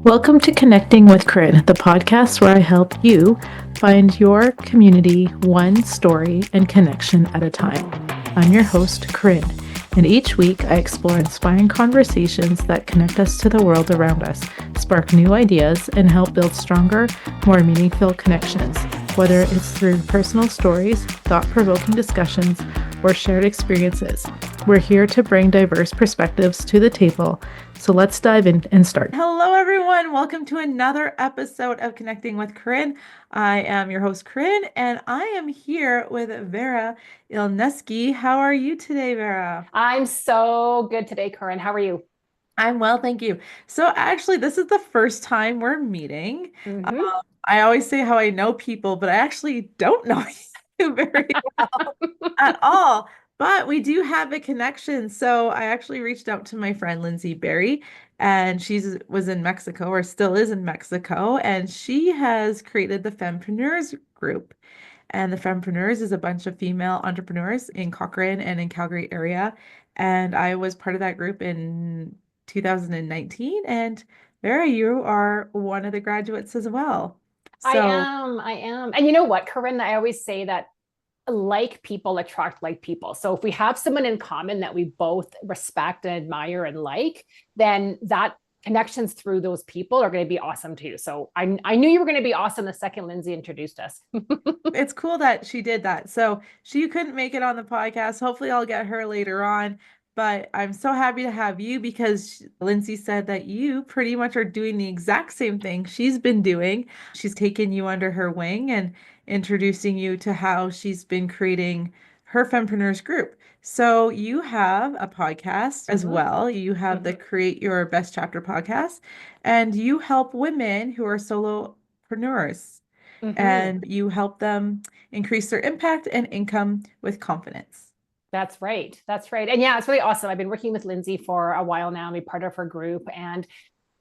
Welcome to Connecting with Corinne, the podcast where I help you find your community one story and connection at a time. I'm your host, Corinne, and each week I explore inspiring conversations that connect us to the world around us, spark new ideas, and help build stronger, more meaningful connections. Whether it's through personal stories, thought-provoking discussions, or shared experiences, we're here to bring diverse perspectives to the table. So let's dive in and start. Hello, everyone. Welcome to another episode of Connecting with Corinne. I am your host, Corinne, and I am here with Vera Ilnyckyj. How are you today, Vera? I'm so good today, Corinne. How are you? I'm well, thank you. So actually, this is the first time we're meeting. Mm-hmm. I always say how I know people, but I actually don't know you very well at all. But we do have a connection. So I actually reached out to my friend Lyndsie Barrie, and was in Mexico or still is in Mexico, and she has created the Fempreneurs group. And the Fempreneurs is a bunch of female entrepreneurs in Cochrane and in Calgary area. And I was part of that group in 2019. And Vera, you are one of the graduates as well. So I am. And you know what, Corinne? I always say that like people attract like people. So if we have someone in common that we both respect and admire and like, then that connections through those people are going to be awesome too. So I knew you were going to be awesome the second Lyndsie introduced us. it's cool that she did that. So she couldn't make it on the podcast. Hopefully, I'll get her later on. But I'm so happy to have you because Lyndsie said that you pretty much are doing the exact same thing she's been doing. She's taken you under her wing and introducing you to how she's been creating her Fempreneurs group. So you have a podcast as well. You have the Create Your Best Chapter podcast, and you help women who are solopreneurs and you help them increase their impact and income with confidence. That's right. That's right. And yeah, it's really awesome. I've been working with Lyndsie for a while now and be part of her group. And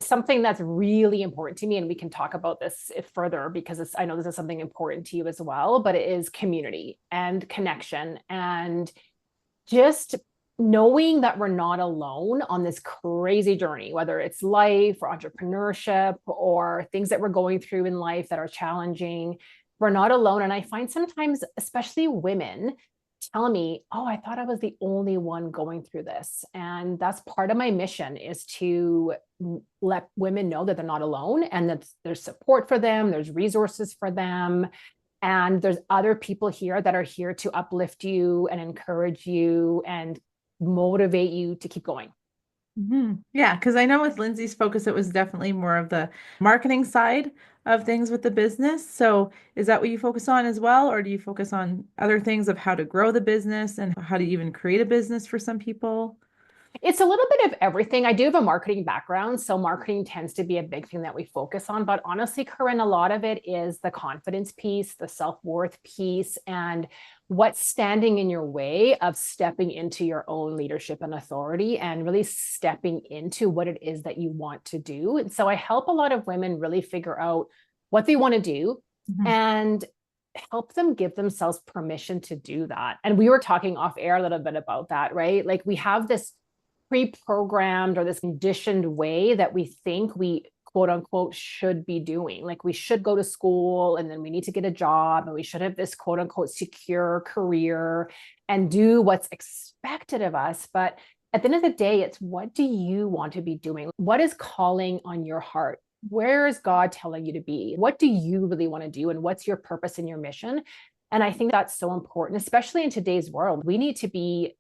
something that's really important to me, and we can talk about this further because I know this is something important to you as well, but it is community and connection and just knowing that we're not alone on this crazy journey, whether it's life or entrepreneurship or things that we're going through in life that are challenging. We're not alone. And I find sometimes, especially women, tell me, oh, I thought I was the only one going through this. And that's part of my mission, is to let women know that they're not alone and that there's support for them, there's resources for them, and there's other people here that are here to uplift you and encourage you and motivate you to keep going. Yeah, because I know with Lyndsie's focus, it was definitely more of the marketing side of things with the business. So is that what you focus on as well? Or do you focus on other things of how to grow the business and how to even create a business for some people? It's a little bit of everything. I do have a marketing background, so marketing tends to be a big thing that we focus on. But honestly, Corinne, a lot of it is the confidence piece, the self-worth piece, and what's standing in your way of stepping into your own leadership and authority and really stepping into what it is that you want to do. And so I help a lot of women really figure out what they want to do and help them give themselves permission to do that. And we were talking off air a little bit about that, right? Like we have this pre-programmed or this conditioned way that we think we quote unquote should be doing. Like we should go to school and then we need to get a job and we should have this quote unquote secure career and do what's expected of us. But at the end of the day, it's what do you want to be doing? What is calling on your heart? Where is God telling you to be? What do you really want to do? And what's your purpose and your mission? And I think that's so important, especially in today's world. We need to be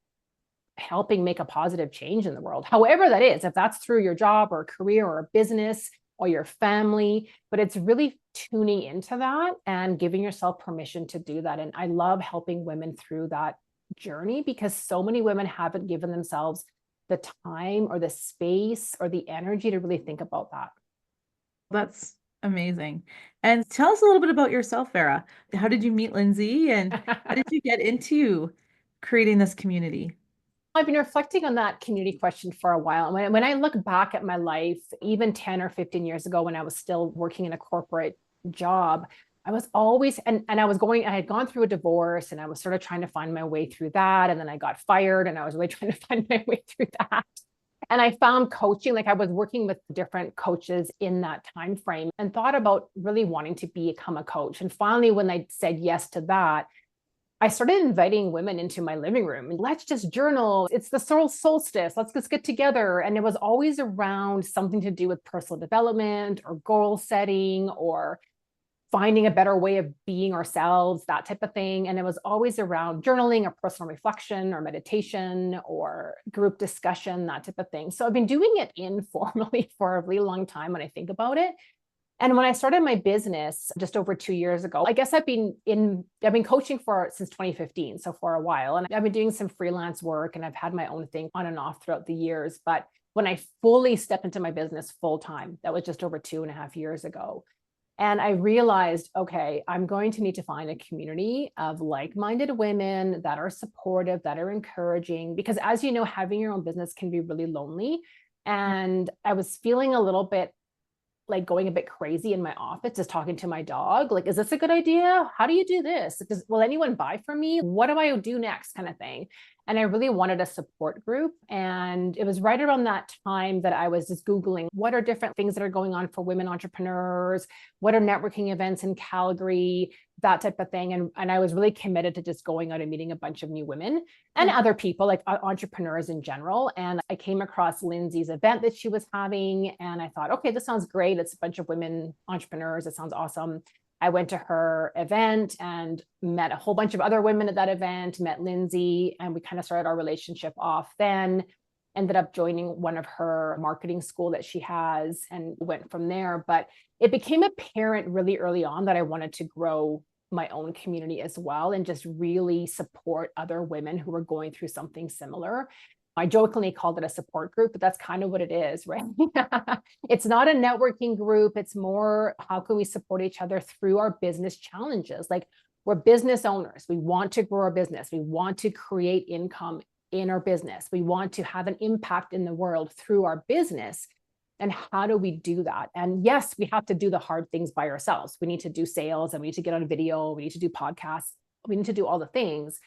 helping make a positive change in the world, however that is, if that's through your job or a career or a business or your family, but it's really tuning into that and giving yourself permission to do that. And I love helping women through that journey because so many women haven't given themselves the time or the space or the energy to really think about that. That's amazing. And tell us a little bit about yourself, Vera. How did you meet Lyndsie and how did you get into creating this community? I've been reflecting on that community question for a while. And when I look back at my life, even 10 or 15 years ago, when I was still working in a corporate job, I was always, and I had gone through a divorce and I was sort of trying to find my way through that. And then I got fired and I was really trying to find my way through that. And I found coaching, like I was working with different coaches in that time frame and thought about really wanting to become a coach. And finally, when I said yes to that, I started inviting women into my living room and let's just journal. It's the solar solstice. Let's just get together. And it was always around something to do with personal development or goal setting or finding a better way of being ourselves, that type of thing. And it was always around journaling or personal reflection or meditation or group discussion, that type of thing. So I've been doing it informally for a really long time when I think about it. And when I started my business just over 2 years ago, I guess I've been coaching since 2015, so for a while. And I've been doing some freelance work and I've had my own thing on and off throughout the years. But when I fully stepped into my business full time, that was just over 2.5 years ago. And I realized, okay, I'm going to need to find a community of like-minded women that are supportive, that are encouraging, because as you know, having your own business can be really lonely. And I was feeling a little bit like going a bit crazy in my office, just talking to my dog. Like, is this a good idea? How do you do this? Will anyone buy from me? What do I do next, kind of thing? And I really wanted a support group. And it was right around that time that I was just Googling what are different things that are going on for women entrepreneurs? What are networking events in Calgary? That type of thing. And I was really committed to just going out and meeting a bunch of new women and other people, like entrepreneurs in general. And I came across Lyndsie's event that she was having. And I thought, okay, this sounds great. It's a bunch of women entrepreneurs. It sounds awesome. I went to her event and met a whole bunch of other women at that event, met Lyndsie, and we kind of started our relationship off then. Ended up joining one of her marketing school that she has and went from there. But it became apparent really early on that I wanted to grow my own community as well and just really support other women who were going through something similar. I jokingly called it a support group, but that's kind of what it is, right? It's not a networking group. It's more, how can we support each other through our business challenges? Like, we're business owners. We want to grow our business. We want to create income in our business. We want to have an impact in the world through our business. And how do we do that? And yes, we have to do the hard things by ourselves. We need to do sales and we need to get on video. We need to do podcasts. We need to do all the things.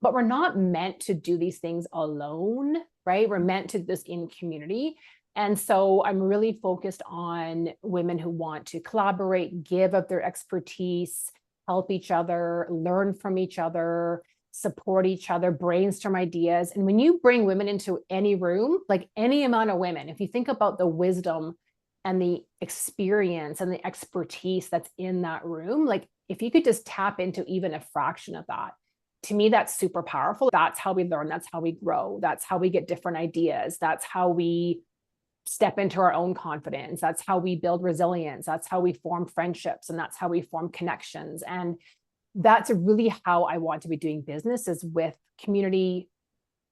But we're not meant to do these things alone, right? We're meant to do this in community. And so I'm really focused on women who want to collaborate, give of their expertise, help each other, learn from each other, support each other, brainstorm ideas. And when you bring women into any room, like any amount of women, if you think about the wisdom and the experience and the expertise that's in that room, like if you could just tap into even a fraction of that, to me, that's super powerful. That's how we learn. That's how we grow. That's how we get different ideas. That's how we step into our own confidence. That's how we build resilience. That's how we form friendships. And that's how we form connections. And that's really how I want to be doing business, is with community,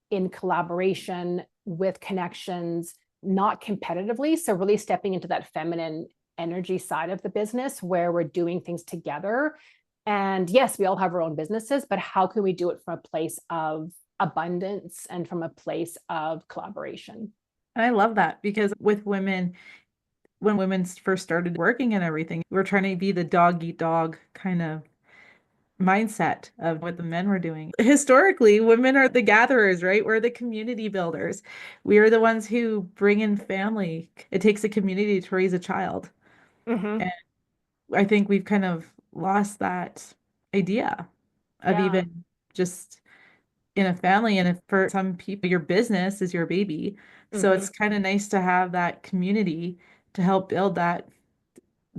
in collaboration, with connections, not competitively. So really stepping into that feminine energy side of the business where we're doing things together. And yes, we all have our own businesses, but how can we do it from a place of abundance and from a place of collaboration? And I love that, because with women, when women first started working and everything, we were trying to be the dog eat dog kind of mindset of what the men were doing. Historically, women are the gatherers, right? We're the community builders. We are the ones who bring in family. It takes a community to raise a child. Mm-hmm. And I think we've kind of lost that idea of even just in a family. And if for some people, your business is your baby. So it's kind of nice to have that community to help build that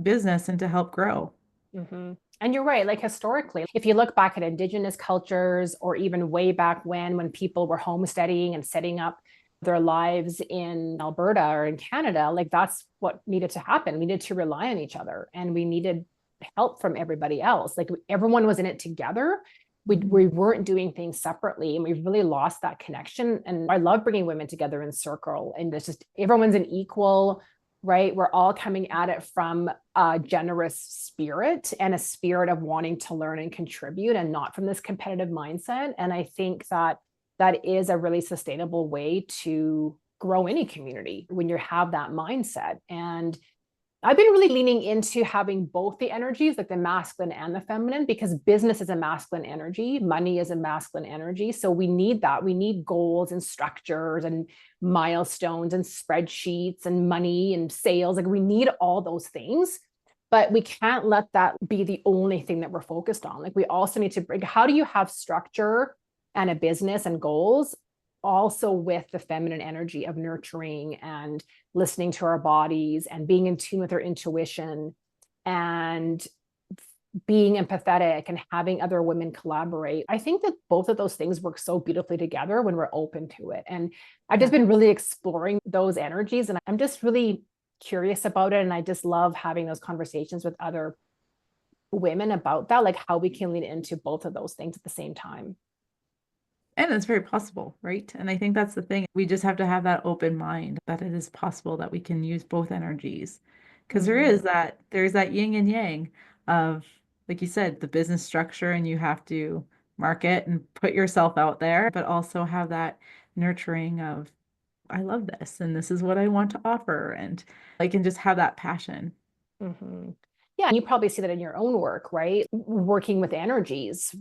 business and to help grow. Mm-hmm. And you're right, like historically, if you look back at Indigenous cultures, or even way back when people were homesteading and setting up their lives in Alberta or in Canada, like that's what needed to happen. We needed to rely on each other and we needed help from everybody else. Like everyone was in it together. We weren't doing things separately, and we've really lost that connection. And I love bringing women together in circle, and it's just everyone's an equal, right? We're all coming at it from a generous spirit and a spirit of wanting to learn and contribute, and not from this competitive mindset. And I think that that is a really sustainable way to grow any community when you have that mindset. And I've been really leaning into having both the energies, like the masculine and the feminine, because business is a masculine energy, money is a masculine energy. So we need that. We need goals and structures and milestones and spreadsheets and money and sales. Like we need all those things, but we can't let that be the only thing that we're focused on. Like we also need to bring, how do you have structure and a business and goals also with the feminine energy of nurturing and listening to our bodies and being in tune with our intuition and being empathetic and having other women collaborate. I think that both of those things work so beautifully together when we're open to it. And I've just been really exploring those energies, and I'm just really curious about it. And I just love having those conversations with other women about that, like how we can lean into both of those things at the same time. And it's very possible, right? And I think that's the thing. We just have to have that open mind that it is possible that we can use both energies. Because there's that yin and yang of, like you said, the business structure, and you have to market and put yourself out there, but also have that nurturing of, I love this and this is what I want to offer. And I can just have that passion. Mm-hmm. Yeah. And you probably see that in your own work, right? Working with energies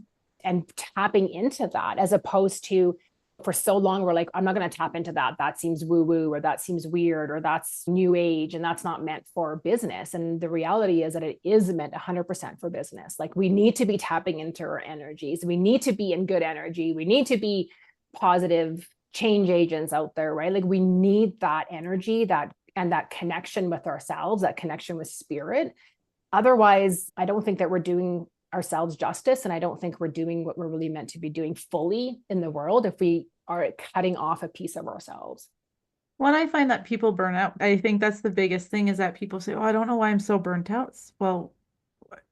and tapping into that, as opposed to, for so long we're like, I'm not going to tap into that. That seems woo woo, or that seems weird, or that's new age, and that's not meant for business. And the reality is that it is meant 100% for business. Like we need to be tapping into our energies. We need to be in good energy. We need to be positive change agents out there, right? Like we need that energy, that and that connection with ourselves, that connection with spirit. Otherwise, I don't think that we're doing ourselves justice. And I don't think we're doing what we're really meant to be doing fully in the world if we are cutting off a piece of ourselves. Well, I find that people burn out. I think that's the biggest thing, is that people say, oh, I don't know why I'm so burnt out. Well,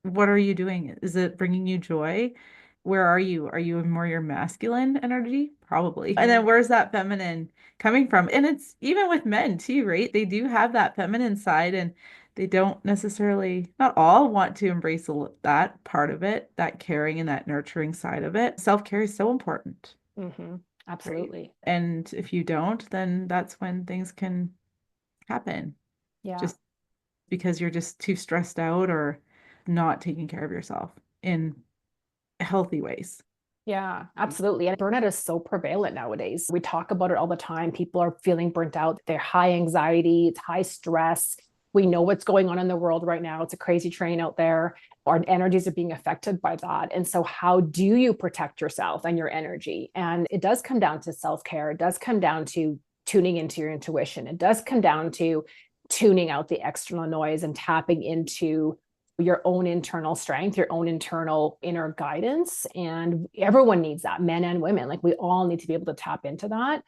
what are you doing? Is it bringing you joy? Where are you? Are you in more your masculine energy? Probably. And then where's that feminine coming from? And it's even with men too, right? They do have that feminine side, and they don't necessarily, not all want to embrace that part of it, that caring and that nurturing side of it. Self-care is so important. Mm-hmm. Absolutely. Right? And if you don't, then that's when things can happen. Yeah. Just because you're just too stressed out or not taking care of yourself in healthy ways. Yeah, absolutely. And burnout is so prevalent nowadays. We talk about it all the time. People are feeling burnt out. They're high anxiety, it's high stress. We know what's going on in the world right now. It's a crazy train out there. Our energies are being affected by that. And so how do you protect yourself and your energy? And it does come down to self-care. It does come down to tuning into your intuition. It does come down to tuning out the external noise and tapping into your own internal strength, your own internal inner guidance. And everyone needs that, men and women. Like we all need to be able to tap into that.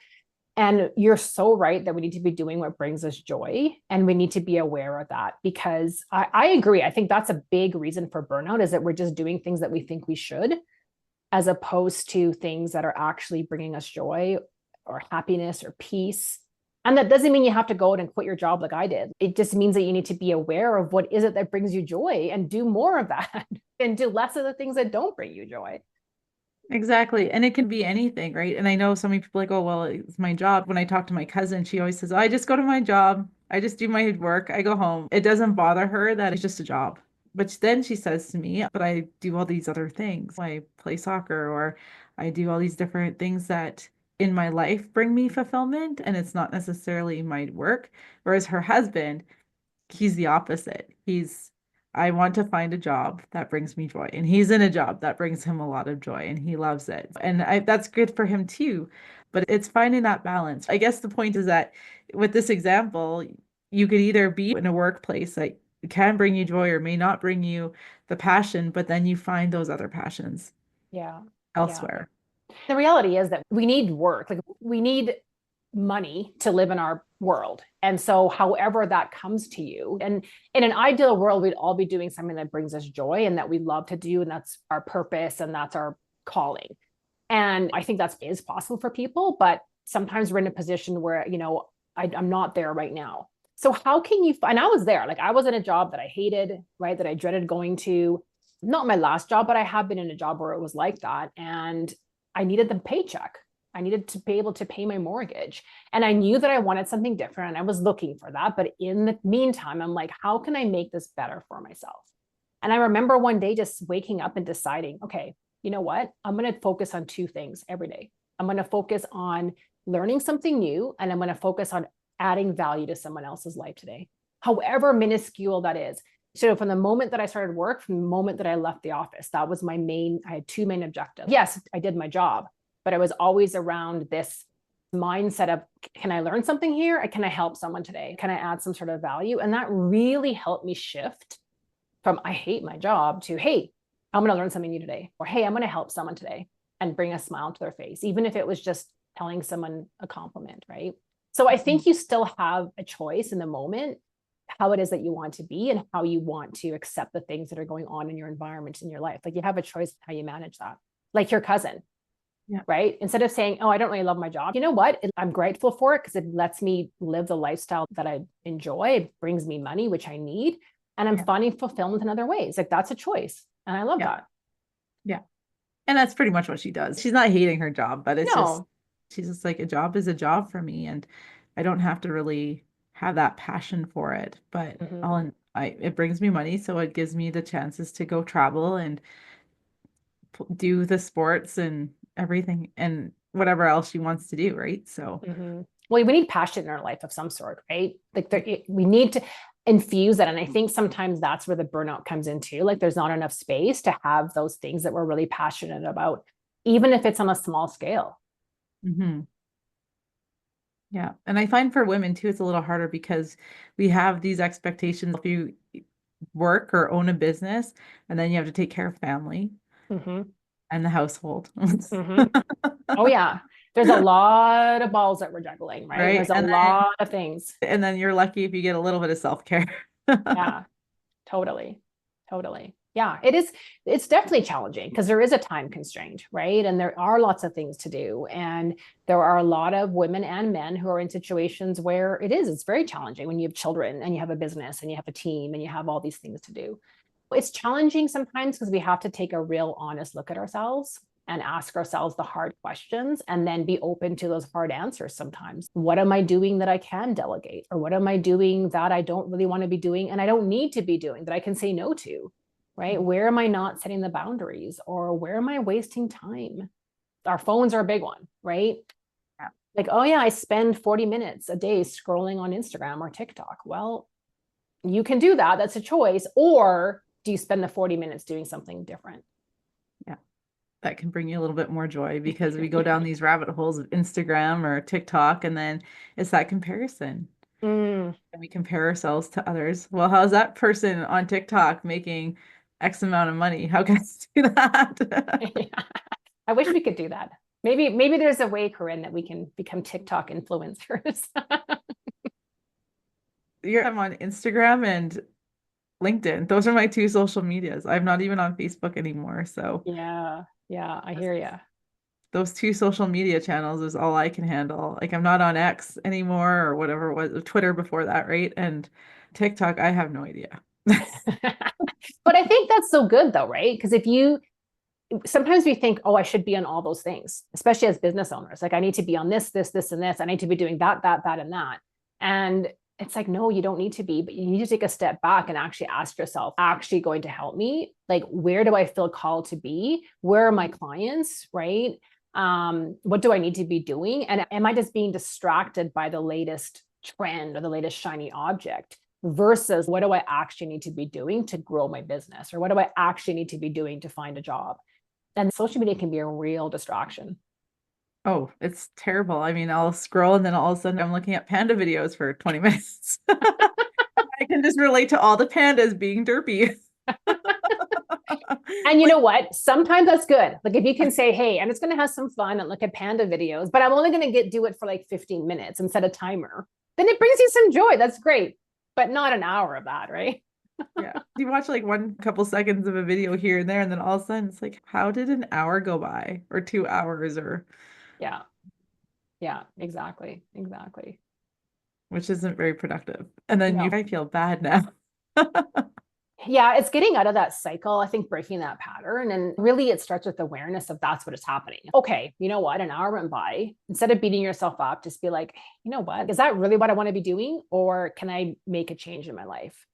And you're so right that we need to be doing what brings us joy. And we need to be aware of that, because I agree. I think that's a big reason for burnout, is that we're just doing things that we think we should, as opposed to things that are actually bringing us joy or happiness or peace. And that doesn't mean you have to go out and quit your job like I did. It just means that you need to be aware of what is it that brings you joy, and do more of that and do less of the things that don't bring you joy. Exactly. And it can be anything, right? And I know so many people like, oh, well, it's my job. When I talk to my cousin, she always says, oh, I just go to my job. I just do my work. I go home. It doesn't bother her that it's just a job. But then she says to me, but I do all these other things. I play soccer, or I do all these different things that in my life bring me fulfillment. And it's not necessarily my work. Whereas her husband, he's the opposite. I want to find a job that brings me joy. And he's in a job that brings him a lot of joy, and he loves it. And that's good for him too. But it's finding that balance. I guess the point is that with this example, you could either be in a workplace that can bring you joy or may not bring you the passion, but then you find those other passions elsewhere. The reality is that we need work. Like we need money to live in our world. And so however that comes to you, and in an ideal world, we'd all be doing something that brings us joy and that we love to do. And that's our purpose and that's our calling. And I think that is possible for people, but sometimes we're in a position where, I'm not there right now. So how can you, and I was there, like I was in a job that I hated, right? That I dreaded going to, not my last job, but I have been in a job where it was like that. And I needed the paycheck. I needed to be able to pay my mortgage. And I knew that I wanted something different and I was looking for that. But in the meantime, I'm like, how can I make this better for myself? And I remember one day just waking up and deciding, okay, you know what? I'm going to focus on two things every day. I'm going to focus on learning something new, and I'm going to focus on adding value to someone else's life today, however minuscule that is. So from the moment that I started work, from the moment that I left the office, that was I had two main objectives. Yes, I did my job, but I was always around this mindset of, can I learn something here? Can I help someone today? Can I add some sort of value? And that really helped me shift from, I hate my job, to, hey, I'm going to learn something new today. Or, hey, I'm going to help someone today and bring a smile to their face, even if it was just telling someone a compliment, right? So I think you still have a choice in the moment, how it is that you want to be and how you want to accept the things that are going on in your environment, in your life. Like, you have a choice how you manage that. Like your cousin, right? Instead of saying, oh, I don't really love my job. You know what? I'm grateful for it because it lets me live the lifestyle that I enjoy. It brings me money, which I need. And I'm finding fulfillment in other ways. Like, that's a choice. And I love that. Yeah. And that's pretty much what she does. She's not hating her job, but it's just, she's just like, a job is a job for me. And I don't have to really have that passion for it, but it brings me money. So it gives me the chances to go travel and do the sports and everything and whatever else she wants to do. Right. So, well, we need passion in our life of some sort, right? Like we need to infuse that. And I think sometimes that's where the burnout comes into. Like, there's not enough space to have those things that we're really passionate about, even if it's on a small scale. Yeah. And I find for women too, it's a little harder because we have these expectations. If you work or own a business, and then you have to take care of family and the household. Oh yeah. There's a lot of balls that we're juggling, right? There's a lot of things. And then you're lucky if you get a little bit of self-care. Yeah, totally. Yeah, it's definitely challenging because there is a time constraint, right? And there are lots of things to do. And there are a lot of women and men who are in situations where it's very challenging when you have children and you have a business and you have a team and you have all these things to do. It's challenging sometimes because we have to take a real honest look at ourselves and ask ourselves the hard questions and then be open to those hard answers sometimes. What am I doing that I can delegate? Or what am I doing that I don't really want to be doing and I don't need to be doing, that I can say no to, right? Where am I not setting the boundaries? Or where am I wasting time? Our phones are a big one, right? Yeah. Like, oh yeah, I spend 40 minutes a day scrolling on Instagram or TikTok. Well, you can do that. That's a choice. Or do you spend the 40 minutes doing something different? Yeah. That can bring you a little bit more joy because we go down these rabbit holes of Instagram or TikTok, and then it's that comparison. And we compare ourselves to others. Well, how's that person on TikTok making X amount of money? How can I do that? Yeah. I wish we could do that. Maybe there's a way, Corinne, that we can become TikTok influencers. I'm on Instagram and LinkedIn. Those are my two social medias. I'm not even on Facebook anymore. So yeah, I hear you. Those two social media channels is all I can handle. Like, I'm not on X anymore or whatever it was, Twitter before that, right? And TikTok, I have no idea. But I think that's so good though, right? Because sometimes we think, oh, I should be on all those things, especially as business owners. Like, I need to be on this, and this. I need to be doing that, and that. And it's like, no, you don't need to be, but you need to take a step back and actually ask yourself, actually going to help me? Like, where do I feel called to be? Where are my clients, right? What do I need to be doing? And am I just being distracted by the latest trend or the latest shiny object versus what do I actually need to be doing to grow my business? Or what do I actually need to be doing to find a job? And social media can be a real distraction. Oh, it's terrible. I mean, I'll scroll and then all of a sudden I'm looking at panda videos for 20 minutes. I can just relate to all the pandas being derpy. And you know what? Sometimes that's good. Like, if you can say, hey, I'm just going to have some fun and look at panda videos, but I'm only going to do it for like 15 minutes and set a timer, then it brings you some joy. That's great. But not an hour of that, right? Yeah. You watch like one couple seconds of a video here and there, and then all of a sudden it's like, how did an hour go by, or 2 hours, or yeah, exactly. Which isn't very productive. And then No. I feel bad now. Yeah, it's getting out of that cycle. I think breaking that pattern. And really, it starts with awareness of that's what is happening. Okay, you know what? An hour went by. Instead of beating yourself up, just be like, you know what? Is that really what I want to be doing? Or can I make a change in my life?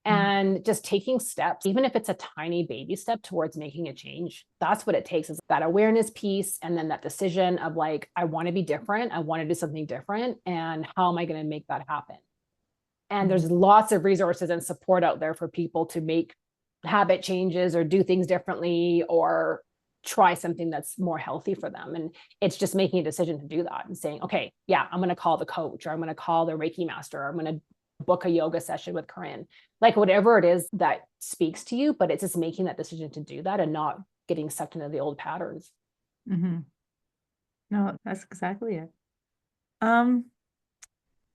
And just taking steps, even if it's a tiny baby step towards making a change, that's what it takes, is that awareness piece. And then that decision of like, I want to be different. I want to do something different. And how am I going to make that happen? And there's lots of resources and support out there for people to make habit changes or do things differently or try something that's more healthy for them. And it's just making a decision to do that and saying, okay, yeah, I'm going to call the coach, or I'm going to call the Reiki master, or I'm going to book a yoga session with Corinne, like whatever it is that speaks to you, but it's just making that decision to do that and not getting sucked into the old patterns. Mm-hmm. No, that's exactly it. Yeah,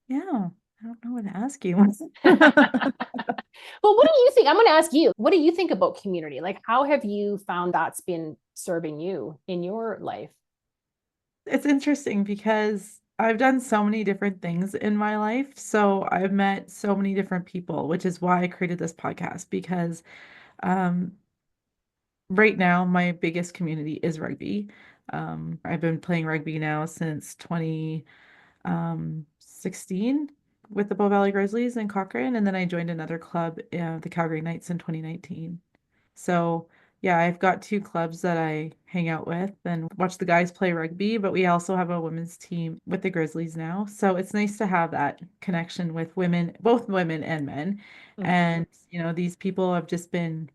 I don't know what to ask you. Well, what do you think? I'm going to ask you, what do you think about community? Like, how have you found that's been serving you in your life? It's interesting because I've done so many different things in my life. So I've met so many different people, which is why I created this podcast, because um, right now my biggest community is rugby. I've been playing rugby now since 2016 with the Bow Valley Grizzlies in Cochrane, and then I joined another club, the Calgary Knights, in 2019. So yeah, I've got two clubs that I hang out with and watch the guys play rugby, but we also have a women's team with the Grizzlies now. So it's nice to have that connection with women, both women and men. Mm-hmm. And, these people have just been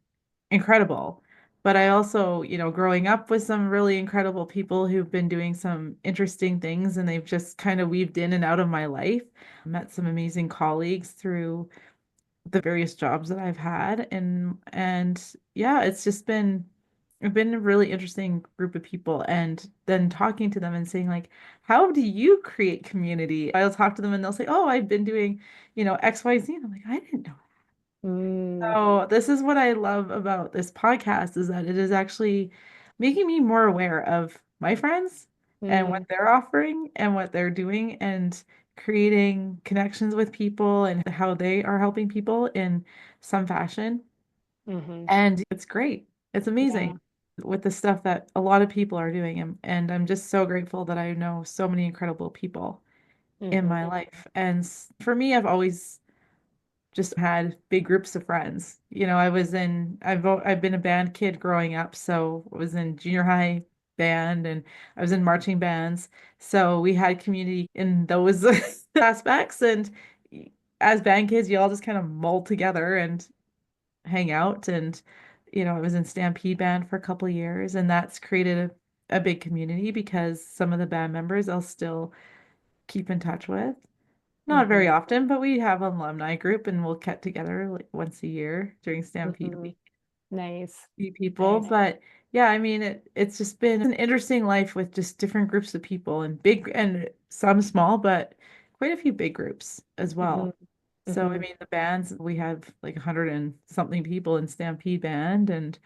incredible. But I also, growing up with some really incredible people who've been doing some interesting things, and they've just kind of weaved in and out of my life. Met some amazing colleagues through the various jobs that I've had, and yeah, it's been a really interesting group of people. And then talking to them and saying like, how do you create community? I'll talk to them and they'll say, oh, I've been doing, XYZ. And I'm like, I didn't know. So this is what I love about this podcast, is that it is actually making me more aware of my friends and what they're offering and what they're doing, and creating connections with people and how they are helping people in some fashion. Mm-hmm. And it's great. It's Yeah. amazing with the stuff that a lot of people are doing. And I'm just so grateful that I know so many incredible people in my life. And for me, I've always just had big groups of friends. I've been a band kid growing up, so I was in junior high band and I was in marching bands. So we had community in those aspects. And as band kids, you all just kind of mold together and hang out. And, I was in Stampede band for a couple of years, and that's created a big community because some of the band members I'll still keep in touch with. Not very often, but we have an alumni group and we'll get together like once a year during Stampede Week. Nice. See people. Nice. But yeah, I mean it's just been an interesting life with just different groups of people, and big and some small, but quite a few big groups as well. So I mean the bands, we have like 100 and something people in Stampede band and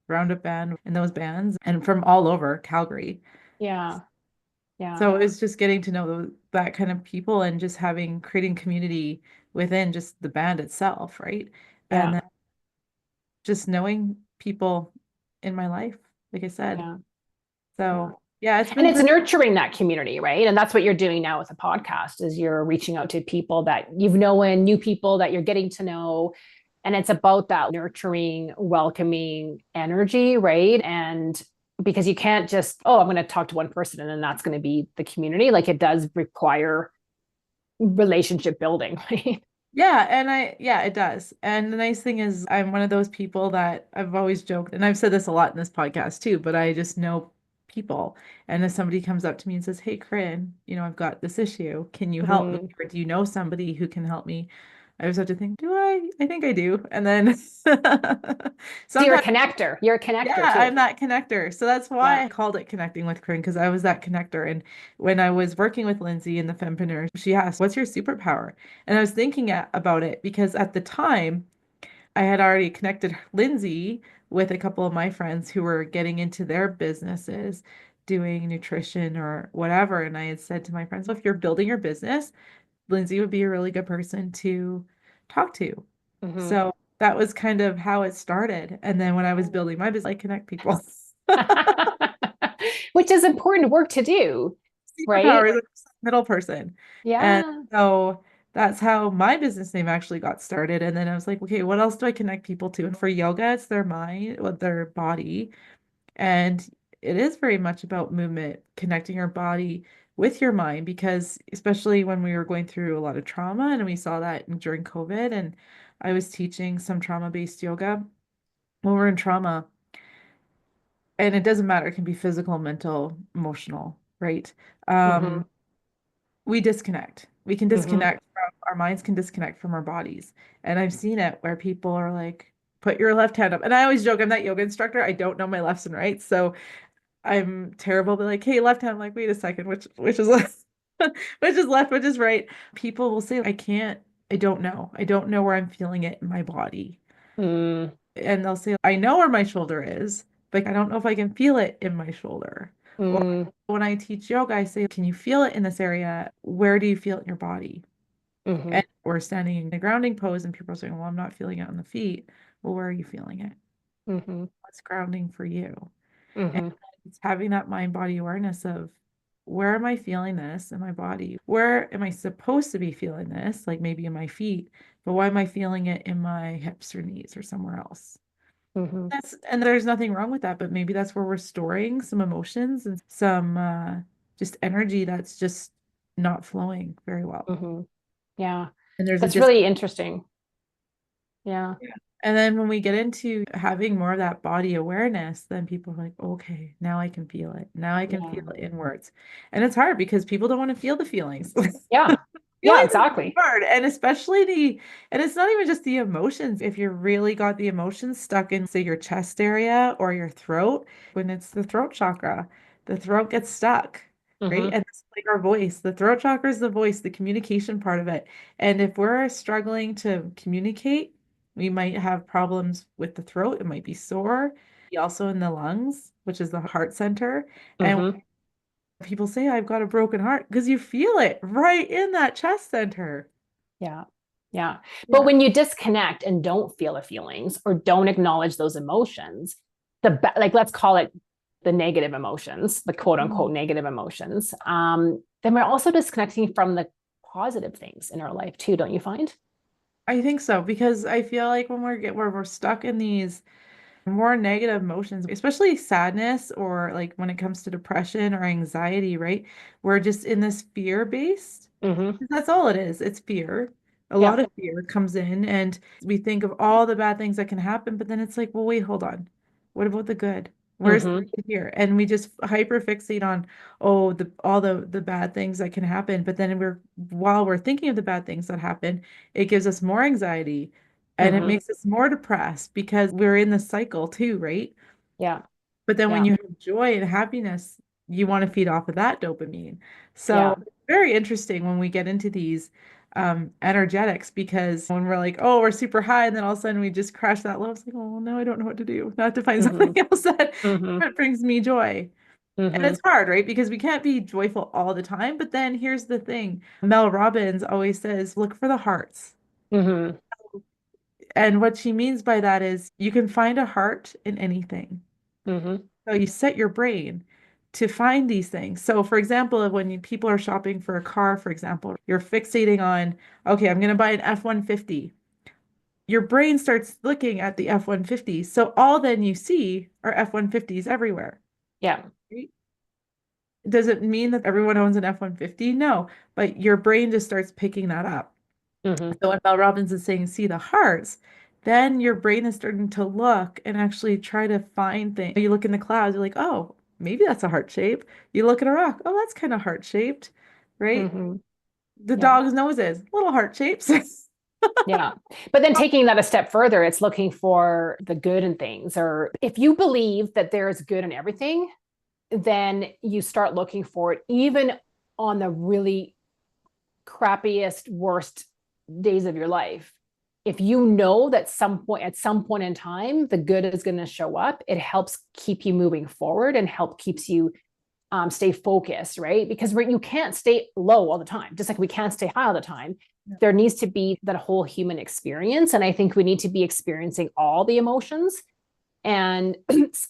Roundup band, and those bands, and from all over Calgary. Yeah. Yeah. So it's just getting to know that kind of people and just creating community within just the band itself, right? And Yeah. then just knowing people in my life, like I said. Yeah. So yeah, it's And been it's great. nurturing that community, right? And that's what you're doing now with the podcast, is you're reaching out to people that you've known, new people that you're getting to know. And it's about that nurturing, welcoming energy, right? And because you can't just, oh, I'm going to talk to one person and then that's going to be the community. Like, it does require relationship building, right? Yeah, it does. And the nice thing is I'm one of those people that I've always joked, and I've said this a lot in this podcast too, but I just know people. And if somebody comes up to me and says, "Hey, Corinne, I've got this issue. Can you help me? Or do you know somebody who can help me?" I always have to think, do I? I think I do. And then So you're a sometimes, connector. You're a connector yeah, too. I'm that connector. So that's why Yeah. I called it Connecting with Corinne, because I was that connector. And when I was working with Lyndsie in the Fempreneurs, she asked, "What's your superpower?" And I was thinking about it because at the time I had already connected Lyndsie with a couple of my friends who were getting into their businesses, doing nutrition or whatever. And I had said to my friends, well, if you're building your business, Lyndsie would be a really good person to talk to. Mm-hmm. So that was kind of how it started. And then when I was building my business, I connect people. Which is important work to do, right? Superpower is a middle person. And Yeah. so that's how my business name actually got started. And then I was like, okay, what else do I connect people to? And for yoga, it's their mind, with their body. And it is very much about movement, connecting your body with your mind, because especially when we were going through a lot of trauma, and we saw that during COVID, and I was teaching some trauma-based yoga when we're in trauma, and it doesn't matter, it can be physical, mental, emotional, right? Hmm. We disconnect. We can Hmm. disconnect from our minds, can disconnect from our bodies. And I've seen it where people are like, put your left hand up. And I always joke, I'm that yoga instructor. I don't know my lefts and rights. So I'm terrible, but like, hey, left hand. I'm like, wait a second, which is left, which is left, which is right. People will say, I don't know. I don't know where I'm feeling it in my body. Mm, And they'll say, I know where my shoulder is, but I don't know if I can feel it in my shoulder. Or mm, when I teach yoga, I say, can you feel it in this area? Where do you feel it in your body? hmm. And we're standing in the grounding pose, and people are saying, well, I'm not feeling it on the feet. Well, where are you feeling it? Hmm. What's grounding for you? And Hmm. it's having that mind body awareness of, where am I feeling this in my body? Where am I supposed to be feeling this? Like maybe in my feet, but why am I feeling it in my hips or knees or somewhere else? Hmm. And there's nothing wrong with that, but maybe that's where we're storing some emotions and some just energy that's just not flowing very well. Hmm. Yeah. And there's a That's dis really interesting. Yeah. Yeah. And then when we get into having more of that body awareness, then people are like, okay, now I can feel it. Now I can Yeah. feel it inwards. And it's hard because people don't want to feel the feelings. Yeah. Yeah, Feelings are exactly. hard. And especially and it's not even just the emotions. If you really got the emotions stuck in, say, your chest area or your throat, when it's the throat chakra, the throat gets stuck, right? Hmm. And it's like our voice. The throat chakra is the voice, the communication part of it. And if we're struggling to communicate, we might have problems with the throat. It might be sore. Also in the lungs, which is the heart center. And Hmm. people say, I've got a broken heart, because you feel it right in that chest center. Yeah. Yeah. But Yeah. when you disconnect and don't feel the feelings or don't acknowledge those emotions, like let's call it the negative emotions, the quote unquote Mhm. negative emotions, then we're also disconnecting from the positive things in our life too, don't you find? I think so, because I feel like when where we're stuck in these more negative emotions, especially sadness, or like when it comes to depression or anxiety, right? We're just in this fear based. Hmm. That's all it is. It's fear. A Yeah. lot of fear comes in, and we think of all the bad things that can happen, but then it's like, well, wait, hold on. What about the good? Where's the Hmm. good here? And we just hyper fixate on, oh, all the bad things that can happen. But then while we're thinking of the bad things that happen, it gives us more anxiety, and it Hmm. makes us more depressed, because we're in the cycle too, right? Yeah. But then when Yeah. you have joy and happiness, you want to feed off of that dopamine. So Yeah. it's very interesting when we get into these energetics, because when we're like, oh, we're super high, and then all of a sudden we just crash that low. It's like, oh, now I don't know what to do. Now I have to find Hmm. something else Hmm. that brings me joy. And Hmm. it's hard, right? Because we can't be joyful all the time. But then here's the thing. Mel Robbins always says, look for the hearts. Hmm. And what she means by that is, you can find a heart in anything. Hmm. So you set your brain to find these things. So for example, when people are shopping for a car, for example, you're fixating on, okay, I'm going to buy an F-150. Your brain starts looking at the F-150. So all then you see are F-150s everywhere. Yeah. Right? Does it mean that everyone owns an F-150? No, but your brain just starts picking that up. Hmm. So when Mel Robbins is saying, see the hearts, then your brain is starting to look and actually try to find things. You look in the clouds, you're like, oh, maybe that's a heart shape. You look at a rock, oh, that's kind of heart shaped, right? Hmm. The Yeah. dog's nose is little heart shapes. Yeah. But then taking that a step further, it's looking for the good in things. Or if you believe that there is good in everything, then you start looking for it, even on the really crappiest, worst days of your life. If you know that at some point in time, the good is going to show up, it helps keep you moving forward and keeps you stay focused, right? Because you can't stay low all the time, just like we can't stay high all the time. There needs to be that whole human experience. And I think we need to be experiencing all the emotions. And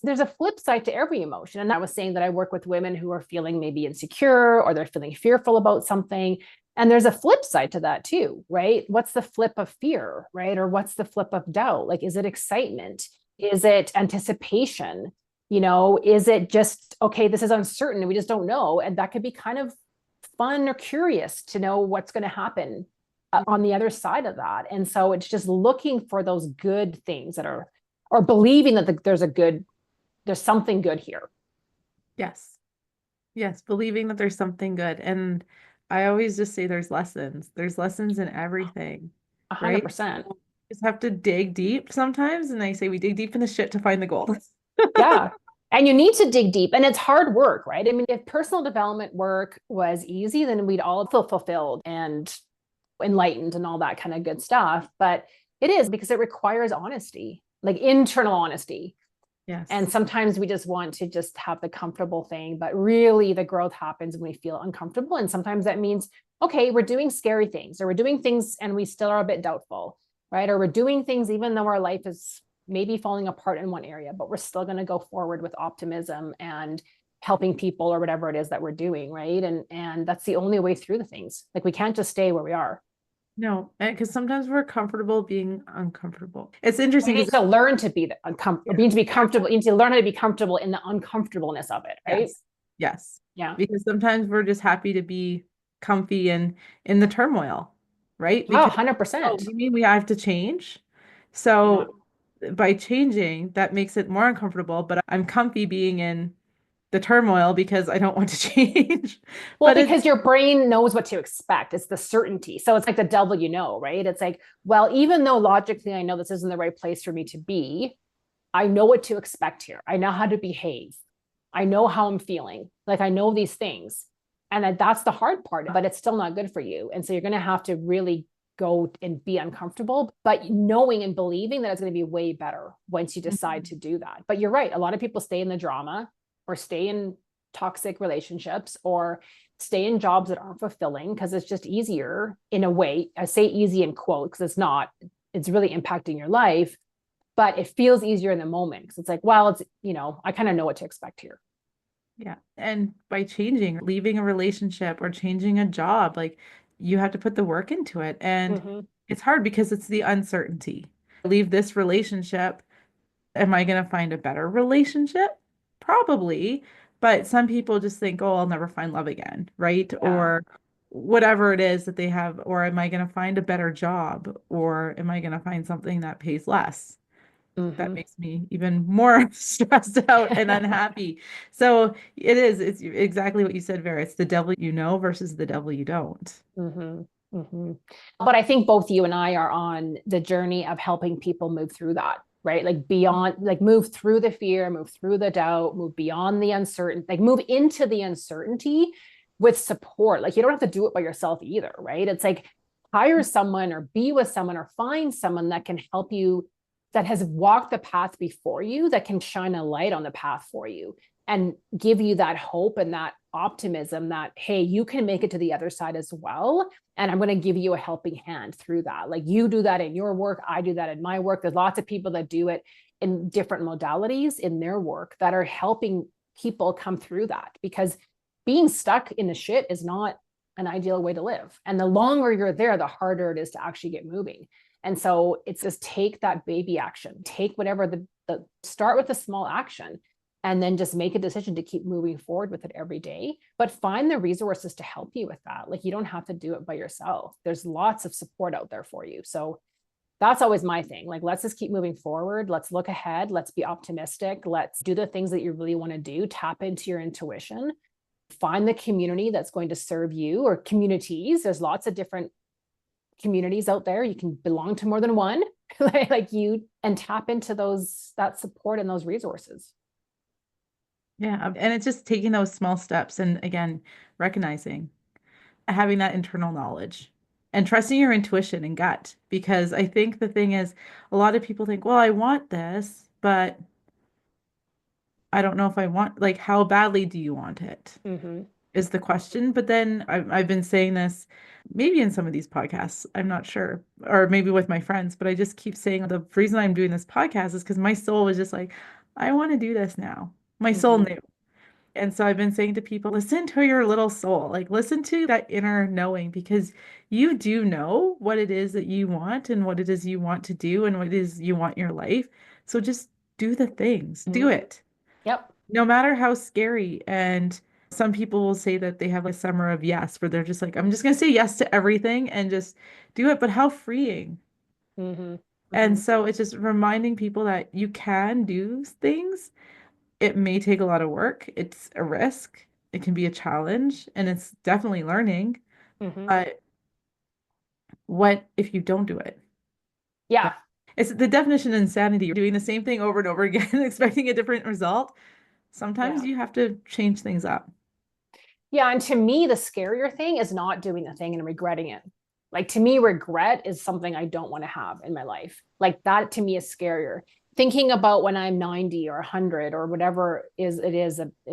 there's a flip side to every emotion. And I was saying that I work with women who are feeling maybe insecure or they're feeling fearful about something. And there's a flip side to that too, right? What's the flip of fear, right? Or what's the flip of doubt? Like, is it excitement? Is it anticipation? Is it just, okay, this is uncertain and we just don't know. And that could be kind of fun or curious to know what's going to happen on the other side of that. And so it's just looking for those good things that are, or believing that there's something good here. Yes. Yes. Believing that there's something good. And I always just say there's lessons in everything, right? 100%. So you just have to dig deep sometimes. And I say we dig deep in the shit to find the gold. Yeah. And you need to dig deep, and it's hard work, right? I mean, if personal development work was easy, then we'd all feel fulfilled and enlightened and all that kind of good stuff. But it is, because it requires honesty, like internal honesty. Yes. And sometimes we just want to just have the comfortable thing, but really the growth happens when we feel uncomfortable. And sometimes that means, okay, we're doing scary things, or we're doing things and we still are a bit doubtful, right? Or we're doing things even though our life is maybe falling apart in one area, but we're still going to go forward with optimism and helping people or whatever it is that we're doing, right? And that's the only way through the things. Like, we can't just stay where we are. No, because sometimes we're comfortable being uncomfortable. It's interesting. You need to learn to be uncomfortable, to be comfortable. You need to learn how to be comfortable in the uncomfortableness of it, right? Yes. Yes. Yeah. Because sometimes we're just happy to be comfy and in the turmoil, right? Oh, Because 100%. you mean we have to change? So by changing, that makes it more uncomfortable, but I'm comfy being in the turmoil because I don't want to change. Well, But because your brain knows what to expect. It's the certainty. So it's like the devil, right? It's like, well, even though logically I know this isn't the right place for me to be, I know what to expect here. I know how to behave. I know how I'm feeling. Like, I know these things. And that's the hard part, but it's still not good for you. And so you're going to have to really go and be uncomfortable, but knowing and believing that it's going to be way better once you decide to do that. But you're right. A lot of people stay in the drama, or stay in toxic relationships, or stay in jobs that aren't fulfilling because it's just easier in a way. I say easy in quotes because it's not, it's really impacting your life, but it feels easier in the moment because it's like, well, it's, I kind of know what to expect here. yeah. And by changing, leaving a relationship or changing a job, like, you have to put the work into it. And it's hard because it's the uncertainty. Leave this relationship. Am I going to find a better relationship? Probably. But some people just think, oh, I'll never find love again, right? Yeah. Or whatever it is that they have. Or am I going to find a better job? Or am I going to find something that pays less? That makes me even more stressed out and unhappy. So it's exactly what you said, Vera. It's the devil you know versus the devil you don't. But I think both you and I are on the journey of helping people move through that, right? Like, beyond, like, move through the fear, move through the doubt, move beyond the uncertain, like, move into the uncertainty with support. Like, you don't have to do it by yourself either, right? It's like, hire someone or be with someone or find someone that can help you, that has walked the path before you, that can shine a light on the path for you and give you that hope and that optimism that, hey, you can make it to the other side as well. And I'm going to give you a helping hand through that. Like, you do that in your work. I do that in my work. There's lots of people that do it in different modalities in their work that are helping people come through that, because being stuck in the shit is not an ideal way to live. And the longer you're there, the harder it is to actually get moving. And so it's just take that baby action, take whatever start with a small action, and then just make a decision to keep moving forward with it every day. But find the resources to help you with that. Like, you don't have to do it by yourself. There's lots of support out there for you. So that's always my thing. Like, let's just keep moving forward. Let's look ahead. Let's be optimistic. Let's do the things that you really want to do. Tap into your intuition. Find the community that's going to serve you, or communities. There's lots of different communities out there. You can belong to more than one, like you, and tap into that support and those resources. Yeah. And it's just taking those small steps. And again, recognizing, having that internal knowledge and trusting your intuition and gut. Because I think the thing is, a lot of people think, well, I want this, but I don't know if I want, like, how badly do you want it? Is the question. But then I've been saying this, maybe in some of these podcasts, I'm not sure, or maybe with my friends, but I just keep saying the reason I'm doing this podcast is because my soul was just like, I want to do this now. My soul knew. And so I've been saying to people, listen to your little soul, like listen to that inner knowing, because you do know what it is that you want and what it is you want to do and what it is you want in your life. So just do the things, do it. Yep. No matter how scary. And some people will say that they have a summer of yes, where they're just like, I'm just going to say yes to everything and just do it. But how freeing. And so it's just reminding people that you can do things. It may take a lot of work. It's a risk. It can be a challenge, and it's definitely learning. But what if you don't do it? Yeah. It's the definition of insanity. You're doing the same thing over and over again, expecting a different result. Sometimes you have to change things up. Yeah. And to me, the scarier thing is not doing the thing and regretting it. Like to me, regret is something I don't want to have in my life. Like that to me is scarier. Thinking about when I'm 90 or 100 or whatever is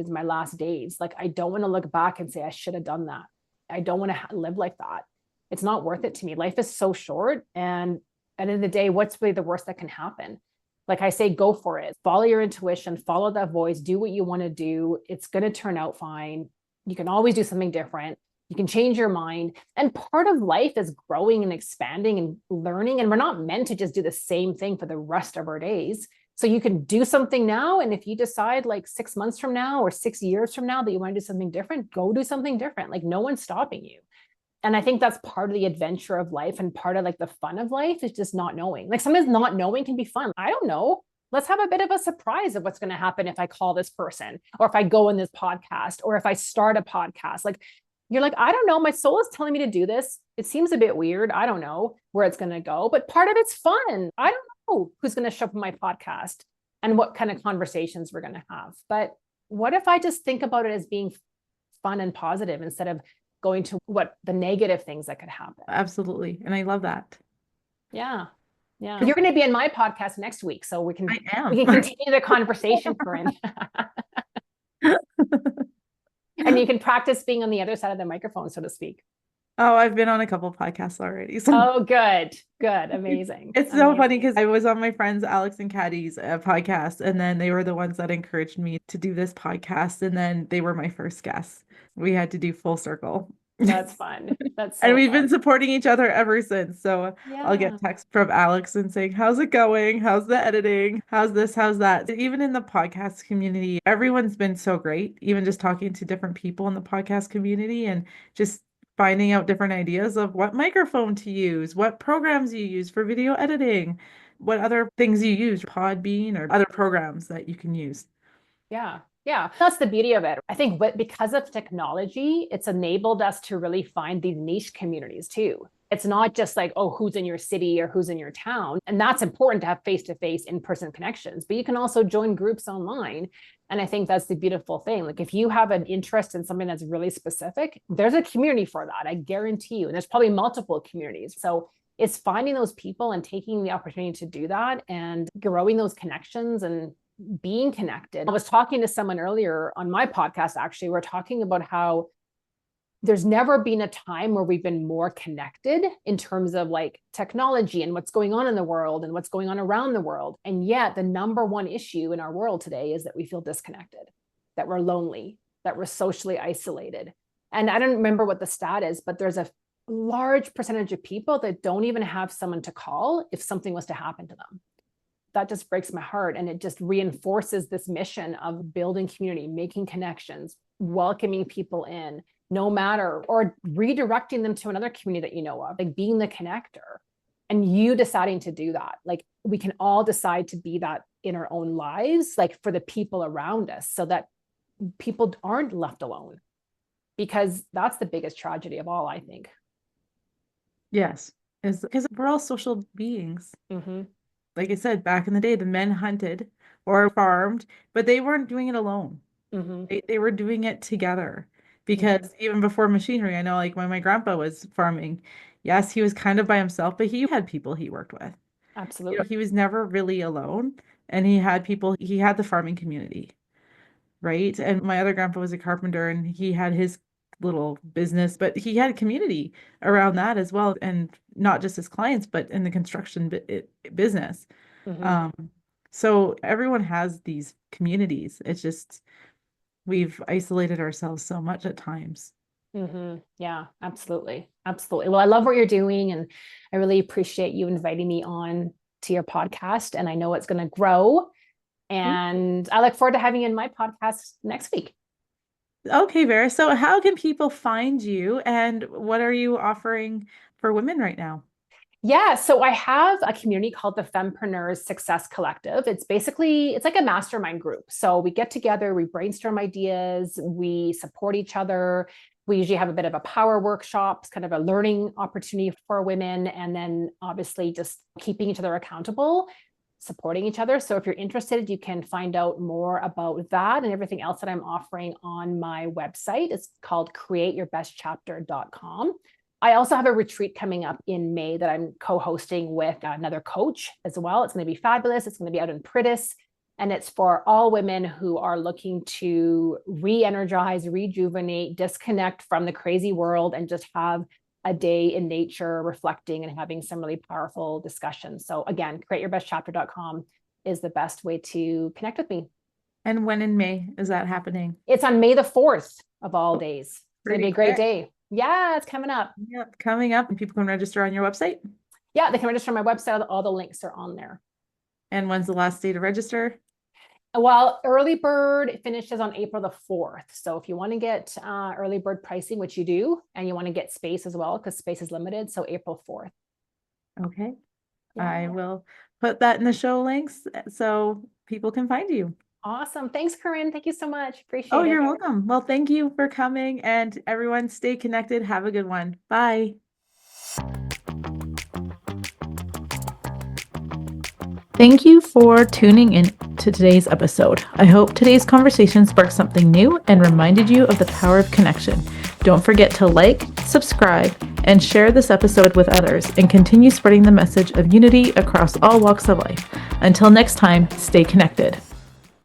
my last days. Like I don't want to look back and say I should have done that. I don't want to live like that. It's not worth it to me. Life is so short, and at the end of the day, what's really the worst that can happen? Like I say, go for it. Follow your intuition, follow that voice, do what you want to do. It's going to turn out fine. You can always do something different. You can change your mind. And part of life is growing and expanding and learning. And we're not meant to just do the same thing for the rest of our days. So you can do something now. And if you decide like 6 months from now or 6 years from now that you want to do something different, go do something different. Like no one's stopping you. And I think that's part of the adventure of life, and part of like the fun of life is just not knowing. Like sometimes not knowing can be fun. I don't know. Let's have a bit of a surprise of what's going to happen if I call this person, or if I go in this podcast, or if I start a podcast. Like you're like, I don't know. My soul is telling me to do this. It seems a bit weird. I don't know where it's going to go, but part of it's fun. I don't know who's going to show up on my podcast and what kind of conversations we're going to have. But what if I just think about it as being fun and positive instead of going to what the negative things that could happen? Absolutely. And I love that. Yeah. Yeah. You're going to be in my podcast next week, so we can continue the conversation, Corinne. And you can practice being on the other side of the microphone, so to speak. Oh, I've been on a couple of podcasts already. So. Oh, good. Amazing. It's so funny because I was on my friends Alex and Caddy's podcast, and then they were the ones that encouraged me to do this podcast, and then they were my first guests. We had to do full circle. That's fun. That's so and we've fun. been supporting each other ever since. So I'll get texts from Alex and saying, how's it going? How's the editing? How's this? How's that? Even in the podcast community, everyone's been so great. Even just talking to different people in the podcast community and just finding out different ideas of what microphone to use, what programs you use for video editing, what other things you use, Podbean or other programs that you can use. Yeah, that's the beauty of it. I think because of technology, it's enabled us to really find these niche communities too. It's not just like, oh, who's in your city or who's in your town. And that's important to have face-to-face in-person connections, but you can also join groups online. And I think that's the beautiful thing. Like if you have an interest in something that's really specific, there's a community for that. I guarantee you. And there's probably multiple communities. So it's finding those people and taking the opportunity to do that and growing those connections and being connected. I was talking to someone earlier on my podcast, actually, we're talking about how there's never been a time where we've been more connected in terms of like technology and what's going on in the world and what's going on around the world. And yet the number one issue in our world today is that we feel disconnected, that we're lonely, that we're socially isolated. And I don't remember what the stat is, but there's a large percentage of people that don't even have someone to call if something was to happen to them. That just breaks my heart. And it just reinforces this mission of building community, making connections, welcoming people in, no matter, or redirecting them to another community that you know of, like being the connector and you deciding to do that. Like we can all decide to be that in our own lives, like for the people around us, so that people aren't left alone, because that's the biggest tragedy of all, I think. Yes, is because we're all social beings. Like I said, back in the day, the men hunted or farmed, but they weren't doing it alone. They were doing it together, because even before machinery, I know like when my grandpa was farming, yes, he was kind of by himself, but he had people he worked with. Absolutely. He was never really alone, and he had people, he had the farming community, right? And my other grandpa was a carpenter, and he had his little business, but he had a community around that as well. And not just his clients, but in the construction business. So everyone has these communities. It's just, we've isolated ourselves so much at times. Yeah, absolutely. Absolutely. Well, I love what you're doing, and I really appreciate you inviting me on to your podcast, and I know it's going to grow, and I look forward to having you in my podcast next week. Okay, Vera. So how can people find you, and what are you offering for women right now? Yeah, so I have a community called the Fempreneurs Success Collective. It's like a mastermind group. So we get together, we brainstorm ideas, we support each other. We usually have a bit of a power workshops, kind of a learning opportunity for women, and then obviously just keeping each other accountable, supporting each other. So if you're interested, you can find out more about that and everything else that I'm offering on my website. It's called createyourbestchapter.com. I also have a retreat coming up in May that I'm co-hosting with another coach as well. It's going to be fabulous. It's going to be out in Pritis, and it's for all women who are looking to re-energize, rejuvenate, disconnect from the crazy world, and just have a day in nature, reflecting and having some really powerful discussions. So again, createyourbestchapter.com is the best way to connect with me. And when in May is that happening? It's on May the 4th of all days. It's going to be a great quick. day. Yeah, it's coming up. Yep, coming up. And people can register on your website? Yeah, they can register on my website. All the links are on there. And when's the last day to register? Well, early bird finishes on April the 4th. So if you want to get early bird pricing, which you do, and you want to get space as well, because space is limited. So April 4th. Okay. Yeah. I will put that in the show links so people can find you. Awesome. Thanks, Corinne. Thank you so much. Appreciate it. Oh, you're welcome. Well, thank you for coming, and everyone stay connected. Have a good one. Bye. Thank you for tuning in to today's episode. I hope today's conversation sparked something new and reminded you of the power of connection. Don't forget to like, subscribe, and share this episode with others, and continue spreading the message of unity across all walks of life. Until next time, stay connected.